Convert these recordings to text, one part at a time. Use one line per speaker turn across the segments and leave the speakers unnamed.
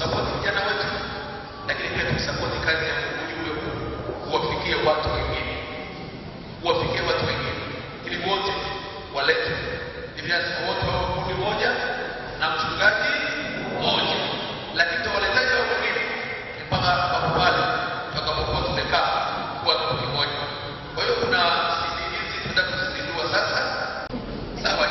tusapoti vijana wetu, lakini pia tusapoti kazi ya ujumbe huu kuwafikia watu wengine, ili wote walete vijana wote wa kundi moja na mchungaji mmoja, lakini tawaletaje wa wengine mpaka wakubali tutakapokuwa tumekaa kwa kundi moja. Kwa hiyo kuna CD hizi tunazozindua sasa, sawa?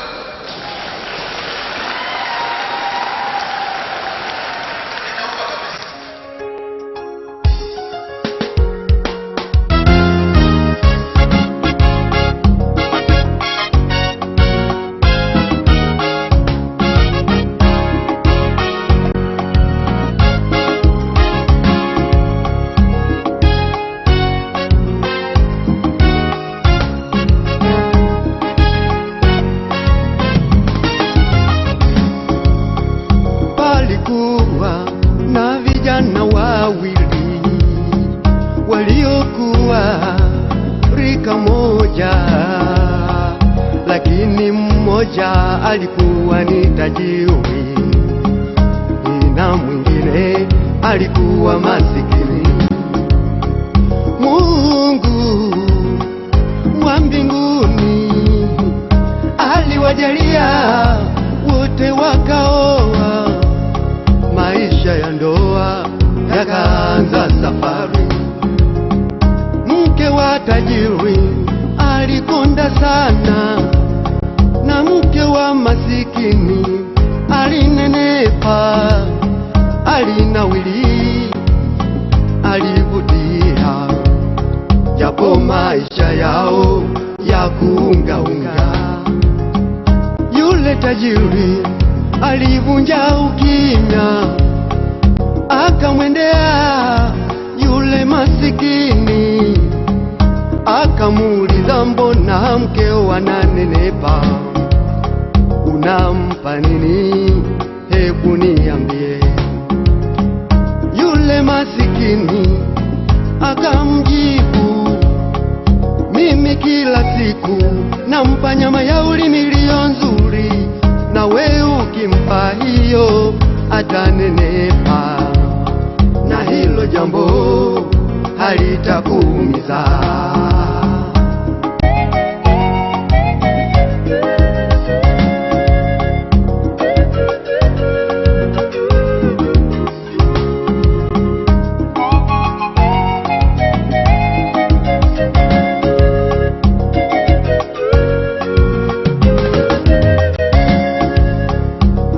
Na vijana wawili waliokuwa rika moja, lakini mmoja alikuwa ni tajiri na mwingine alikuwa masikini. Mungu wa mbinguni aliwajalia wote wakaoa, maisha ya ndoa yakaanza safari. Mke wa tajiri alikonda sana na mke wa masikini alinenepa, alinawili, alivutia, japo maisha yao ya kuungaunga. Yule tajiri alivunja ukimya, akamwendea yule masikini, akamuuliza, mbona mkeo ananenepa? Unampa nini? Hebu niambie. Yule masikini akamjibu, mimi kila siku nampa nyama ya ulimi iliyo nzuri, na wewe ukimpa hiyo atanenepa, na hilo jambo halitakuumiza.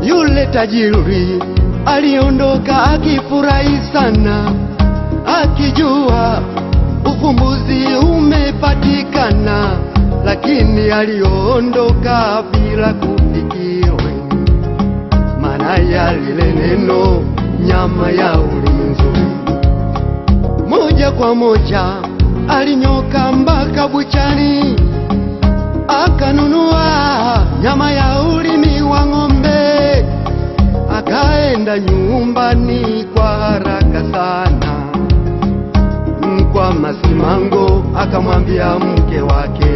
Yule tajiri aliondoka akifurahi sana, akijua ufumbuzi umepatikana, lakini aliondoka bila kufikiri maana ya lile neno, nyama ya ulimi nzuri. Moja kwa moja alinyoka mpaka buchani, akanunua nyama ya ulimi wa ng'ombe, akaenda nyumbani kwa haraka sana. Kwa masimango akamwambia mke wake,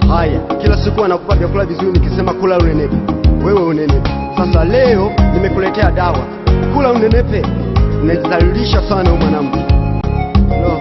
haya, kila siku anakupa vyakula vizuri, nikisema kula unenepe, wewe unenepe. Sasa leo nimekuletea dawa, kula unenepe. Unajidhalilisha sana mwanamke. No.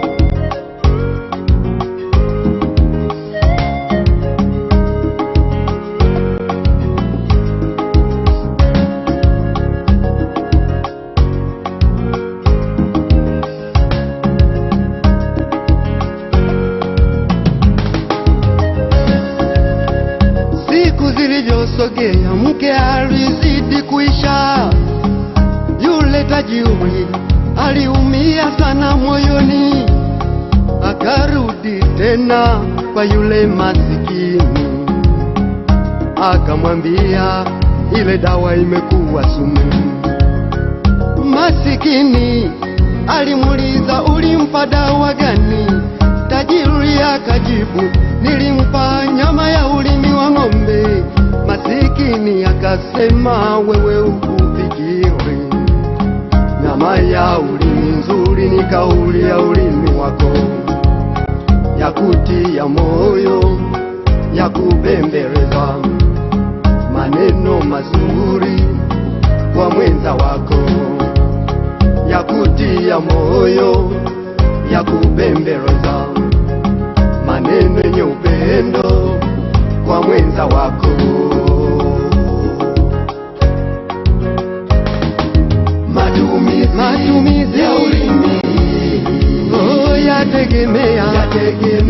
Zilivyosogea mke alizidi kuisha. Yule tajiri aliumia sana moyoni, akarudi tena kwa yule masikini, akamwambia ile dawa imekuwa sumu. Masikini alimuuliza, ulimpa dawa gani? Tajiri akajibu, nilimpa nyama ya ulimi wa ng'ombe. Masikini akasema, wewe ukufikiri nyama ya ulimi nzuri ni kauli ya ulimi wako, ya kutia moyo, ya kubembeleza, maneno mazuri kwa mwenza wako.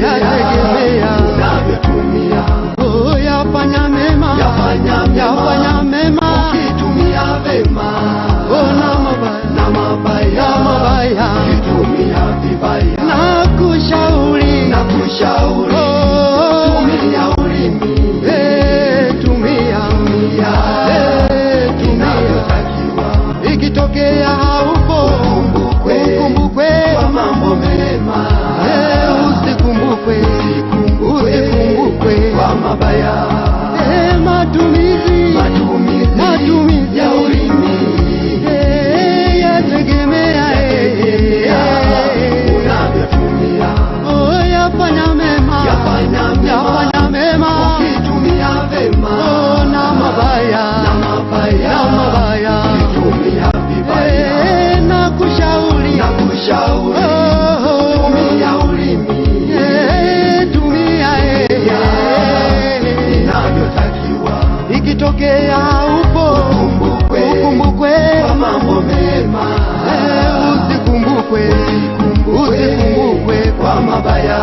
yategemea unavyotumia. Oh, yafanya mema, yafanya mema ukitumia vema. Oh, na mabaya ukitumia vibaya. Nakushauri tumia ulimi, tumia inavyotakiwa. Ikitokea haupo ukumbukwe kwa mambo mema, usikumbukwe kwa mabaya. Matumizi ya ulimi yategemea unavyotumia. Oh, yafanya mema ukitumia vema. Oh, na mabaya ukitumia vibaya. Nakushauri tumia ulimi, tumia inavyotakiwa. Ikitokea upo ukumbukwe kwa mambo mema, usikumbukwe kwa mabaya.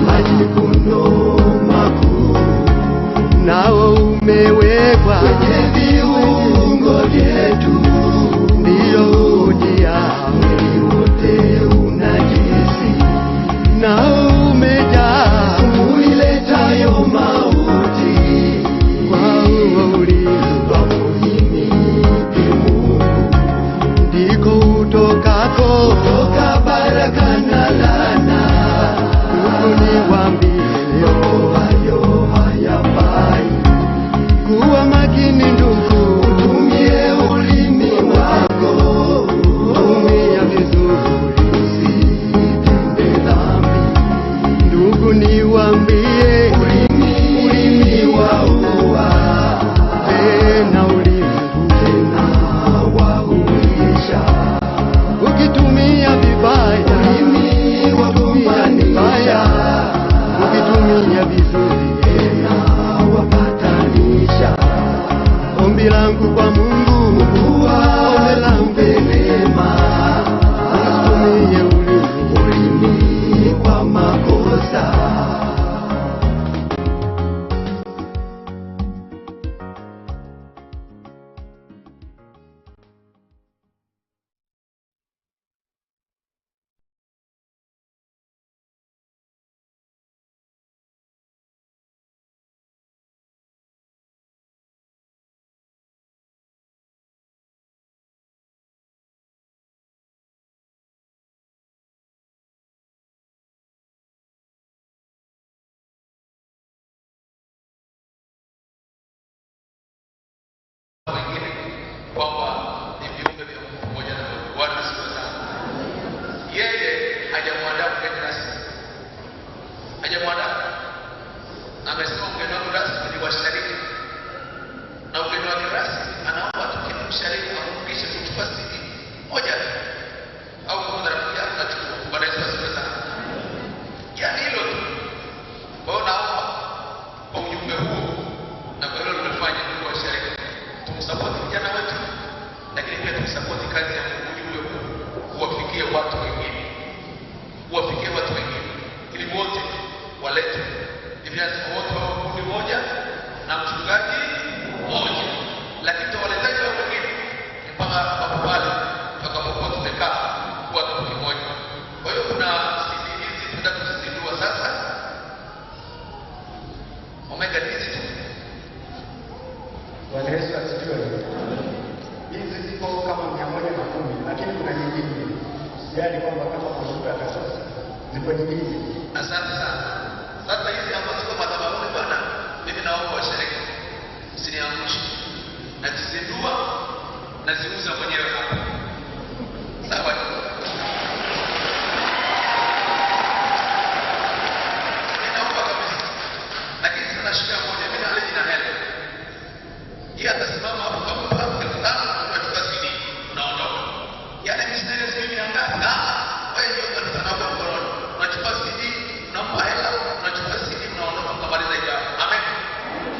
Majivuno makuu nao umewekwa kwenye viungo vyetu, ndiyo ujia mwili wote unajisi, nao umejaa uiletayo mauti. Kwa uhimidi Mungu ndiko utoka baraka na laana. Niwaambie hayo hayafai. Kuwa makini ndugu, utumie ulimi wako, tumia vizuri usitende dhambi. Ndugu, niwaambie ulimi waua, tena ulimi wauisha. Ukitumia vibaya ukitumia vizuri tena wapatanisha. Ombi langu kwa Mungu, ombi langu neema, usitumie ulimi kwa makosa.
Wengine kwamba ni viumbe vya Mungu pamoja na Bwana siku sana. Yeye hajamwandaa mgeni rasmi, hajamwandaa. Amesema mgeni wangu rasmi ni washariki, na mgeni wake rasmi anaomba tukiwa mshariki amrudishe kuchukua CD moja au kama rafiki yako anachukua. Bwana Yesu asifiwe sana. Yaani hilo tu. Kwa hiyo naomba kwa ujumbe huo na kwa hilo tunafanya kwa washariki, tumsupport vijana wetu, lakini pia tumsupport kazi ya Mungu ujumbe huu uwafikie watu wengine, ili wote walete Biblia wote wa kundi moja na mchungaji mmoja, lakini tawaletaji wa wengine mpaka hapo pale tutakapokuwa tumekaa kwa kitu kimoja. Kwa hiyo kuna CD hizi tunataka sasa Omega Digital.
Bwana Yesu asifiwe. Hizi ziko kama 110, lakini kuna nyingine
yaani kwamba kama kuzuka sasa zipo nyingine.
Asante sana. Sasa hizi ambazo kwa madhabahuni bwana, mimi naomba washiriki msiniangushe. Nazizindua naziuza mwenyewe hapa. Sawa? Ninaomba kabisa. Lakini sana shida moja, mimi na leo na hela. Yeye atasimama hapo kwa sababu tunachukua CD tunaondoka. Yale business mimi naangaza. Wewe ndio unataka kwa mkono. Unachukua CD, unampa hela, unachukua CD unaondoka kumaliza hiyo. Amen.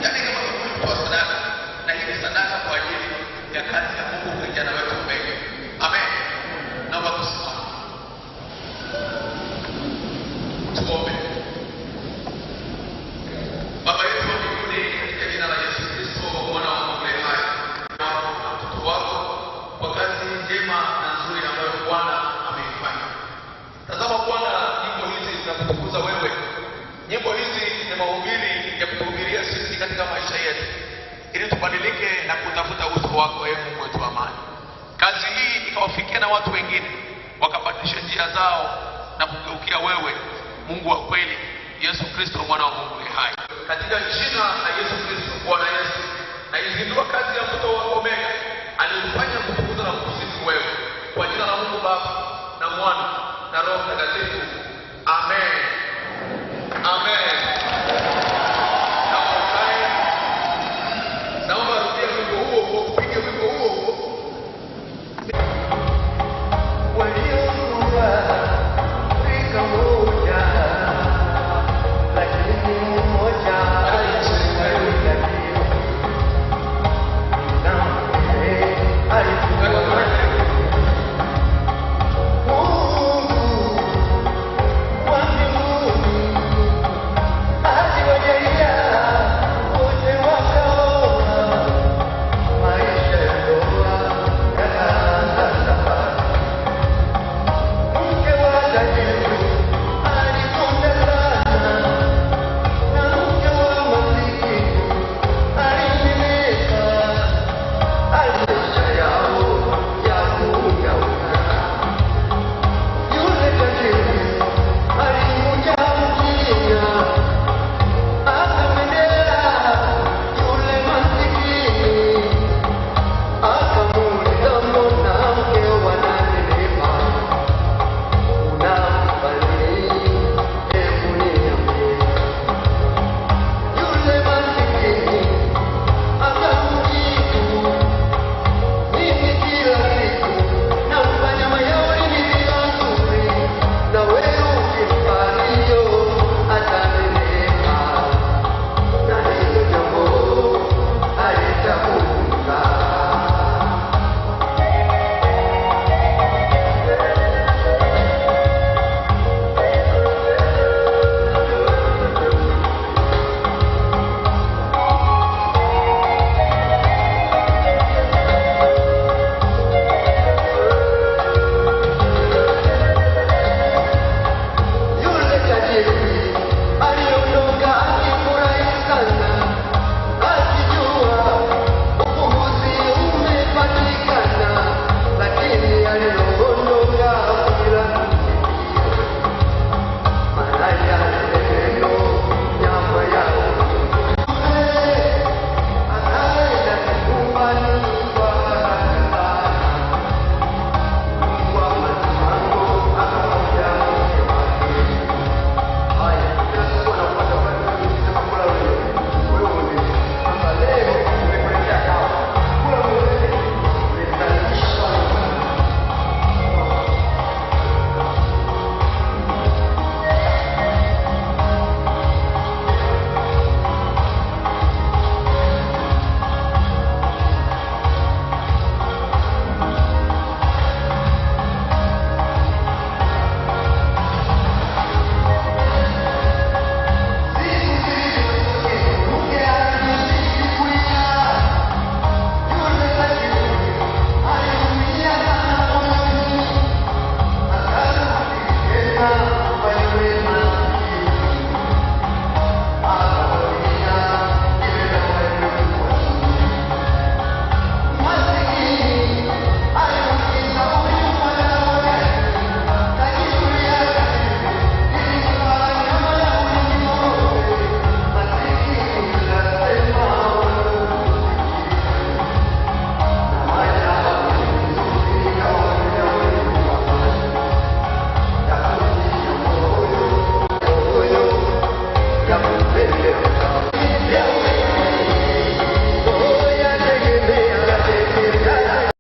Yaani kama mtu sadaka na hii sadaka kwa ajili ya kazi ya Mungu kwa kijana wetu mbele. Amen. Naomba tusimame. Tuombe. Baba yetu wa mbinguni, katika jina la Yesu Kristo mwana wa Mungu aliye hai, na mtoto wako kwa kazi njema na nzuri ambayo Bwana ameifanya. Tazama Bwana, nyimbo hizi zinakutukuza wewe. Nyimbo hizi ni mahubiri ya kutuhubiria sisi katika maisha yetu, ili tubadilike na kutafuta uso wako, ee Mungu wetu wa amani. Kazi hii ikawafikia na watu wengine, wakabadilisha njia zao na kugeukia wewe, Mungu wa kweli, Yesu Kristo mwana wa Mungu aliye hai. Katika jina la Yesu Kristo Bwana Yesu, na izindua kazi